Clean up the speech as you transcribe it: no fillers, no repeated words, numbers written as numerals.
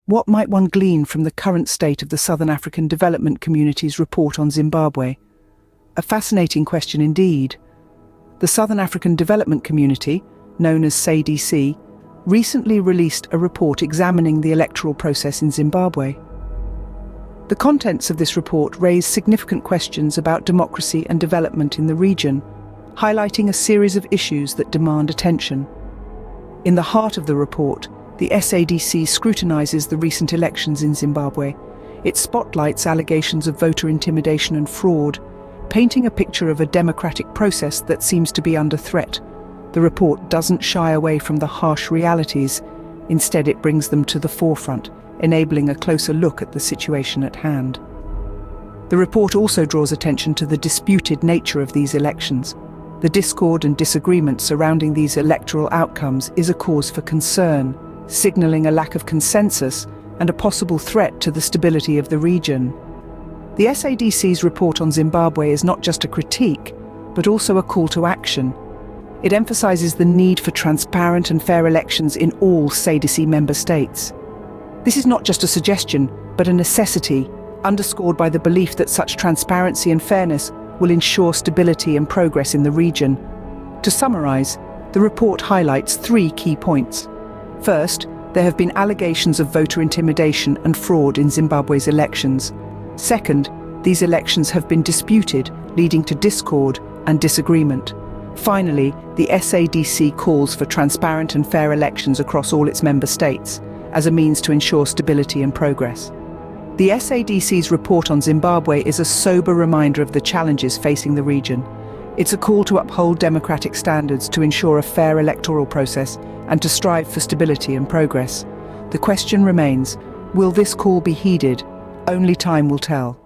What might one glean from the current state of the Southern African Development Community's report on Zimbabwe? A fascinating question indeed. The Southern African Development Community, known as SADC, recently released a report examining the electoral process in Zimbabwe. The contents of this report raise significant questions about democracy and development in the region, highlighting a series of issues that demand attention. In the heart of the report, the SADC scrutinizes the recent elections in Zimbabwe. It spotlights allegations of voter intimidation and fraud, painting a picture of a democratic process that seems to be under threat. The report doesn't shy away from the harsh realities. Instead, it brings them to the forefront, enabling a closer look at the situation at hand. The report also draws attention to the disputed nature of these elections. The discord and disagreement surrounding these electoral outcomes is a cause for concern, signaling a lack of consensus and a possible threat to the stability of the region. The SADC's report on Zimbabwe is not just a critique, but also a call to action. It emphasizes the need for transparent and fair elections in all SADC member states. This is not just a suggestion, but a necessity, underscored by the belief that such transparency and fairness will ensure stability and progress in the region. To summarize, the report highlights 3 key points. First, there have been allegations of voter intimidation and fraud in Zimbabwe's elections. Second, these elections have been disputed, leading to discord and disagreement. Finally, the SADC calls for transparent and fair elections across all its member states, as a means to ensure stability and progress. The SADC's report on Zimbabwe is a sober reminder of the challenges facing the region. It's a call to uphold democratic standards, to ensure a fair electoral process, and to strive for stability and progress. The question remains, will this call be heeded? Only time will tell.